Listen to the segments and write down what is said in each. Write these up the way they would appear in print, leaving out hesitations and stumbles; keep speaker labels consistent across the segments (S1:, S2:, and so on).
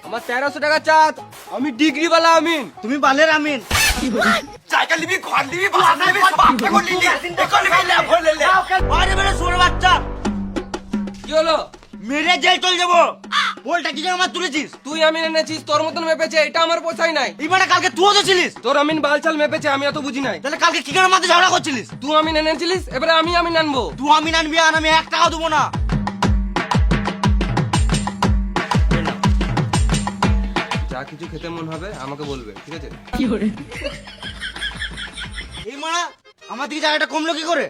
S1: আমার 1300 টাকা চাঁদ। আমি ডিগ্রি वाला আমিন।
S2: তুমি বালের আমিন।
S3: জায়গা নিবি, ঘর নিবি, বাসা নিবি, সব এখন নিবি, এখন নিবি, লে, ভুল লে, লে।
S2: আরে বেটা ছোট বাচ্চা,
S1: কি হলো?
S2: মেরে জেল চলে যাবো। বলটা কি আমার তুলেছিস?
S1: তুই আমিন এনেছিস, তোর মতন মেপেছে, এটা আমার পোষাই নাই।
S2: এই মানে কালকে তুইও তো ছিলিস,
S1: তোর আমিন বালচাল মেপেছে, আমি অত বুঝি নাই।
S2: তাহলে কালকে কি করে মাঝে ঝগড়া করছিলিস?
S1: তুই আমিন এনেছিলিস, এবারে আমি আমিন আনবো।
S2: তুই আমিন আনবি আর আমি 1 টাকা দেবো না।
S1: যা কিছু খেতে মন হবে আমাকে বলবে, ঠিক আছে?
S2: এই মানে আমার দিকে জায়গাটা কমলো কি করে?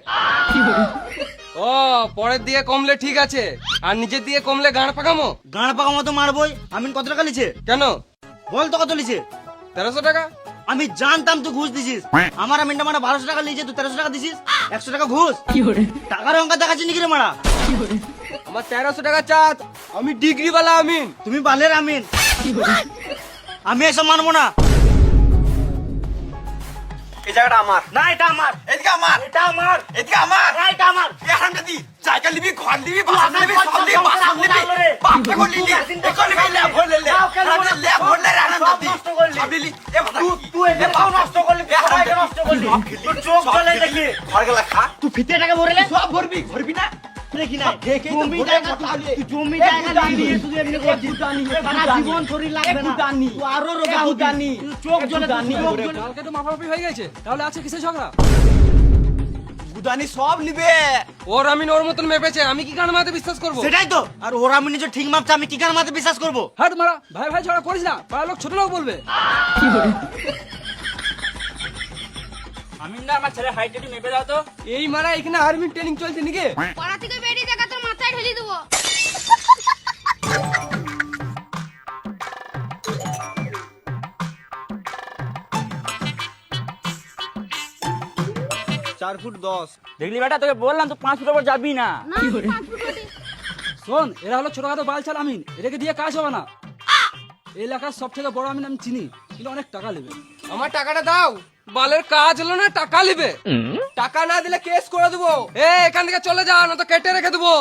S1: ও, পরের দিয়ে কমলে ঠিক আছে, আর নিজের দিয়ে কমলে গাঁড় পাকামো।
S2: গাঁড় পাকা মতো মারবই। আমিন কত টাকা লিছে?
S1: কেন?
S2: বল তো কত লিছে?
S1: 1300 টাকা।
S2: আমি জানতাম তুই ঘুষ দিছিস। আমার আমিনটা মানে 1200 টাকা লিছে, তুই 1300 টাকা দিছিস। 100 টাকা ঘুষ। টাকার অঙ্ক দেখাচ্ছি নাকি রে মারা?
S1: আমার 1300 টাকা চাঁদ। আমি ডিগ্রি वाला আমিন।
S2: তুমি বালের আমিন। আমি এসব মানবো না।
S3: এই জায়গাটা আমার।
S2: না এটা আমার,
S3: এদিকে আমার,
S2: এটা আমার,
S3: এদিকে আমার।
S2: না এটা আমার।
S3: এ হারামজাদি, জায়গা নিবি, ঘর নিবি, বাসা নিবি, সব নিবি, বাসা নিবি, বাপ এখন নিবি, এখন নিবি, লে, ভুল লে, লে। হারামজাদি, লে, ভুল লে, হারামজাদি।
S2: নষ্ট করলি।
S3: সব নিলি। এ ভাতা কি?
S2: তুই এদের পাও নষ্ট করলি, সবাইকে নষ্ট করলি। তোর চোখ জ্বলে দেখলি।
S3: ঘর গেলা খা।
S2: তুই ফিতে টাকা ভরলে
S3: সব ভরবি, ভরবি না?
S2: দেখি না।
S3: দেখেই তো
S2: জমি
S3: ভরে
S2: জায়গা
S3: মোটা হলে।
S2: তুই জমি জায়গা নিয়ে তুই এমনি করছিস। সারা জীবন শরীর লাগবে না। তুই আরো রোগা হবি। তুই চোখ জ্বলে, তোর চোখ জ্বলে।
S4: কালকে তো মাপামাপি হয়ে গেছে, তাহলে আছে কিসের ঝগড়া?
S3: গুদানি সব নিবে।
S1: ওর আমিন ওর মতন মেপেছে, আমি কি গান মাতে বিশ্বাস করবো?
S2: সেটাই তো। আর ওরা আমি নিজে ঠিক মাপছে, আমি কি কার মাতে বিশ্বাস করবো?
S4: হাট মারা, ভাই ভাই ঝগড়া করিস না, পাড়ার লোক ছোট লোক বলবে।
S2: আমিন না আমার ছেলে হাইট একটু মেপে দাও তো।
S1: এই মারা এখানে আর্মি ট্রেনিং চলছে নাকি?
S5: পাড়া থেকে বেরিয়ে দেখা তোর মাথায় ঢেলে দেবো।
S1: চার ফুট 10।
S2: দেখলি বেটা, তোকে বললাম তো 5 ফুট উপর যাবি না।
S5: না 5 ফুট ওঠে।
S4: শোন, এরা হলো ছোটখাটো বালছাল আমিন, এটাকে দিয়ে কাজ হবে না। এই এলাকার সব থেকে বড় আমিন আমি চিনি, কিন্তু অনেক টাকা নেবে।
S1: আমার টাকাটা দাও। বালের কাজ হলো না, টাকা নিবে। টাকা না দিলে কেস করে দেবো। এ, এখান থেকে চলে যা, না তো কেটে রেখে দেবো।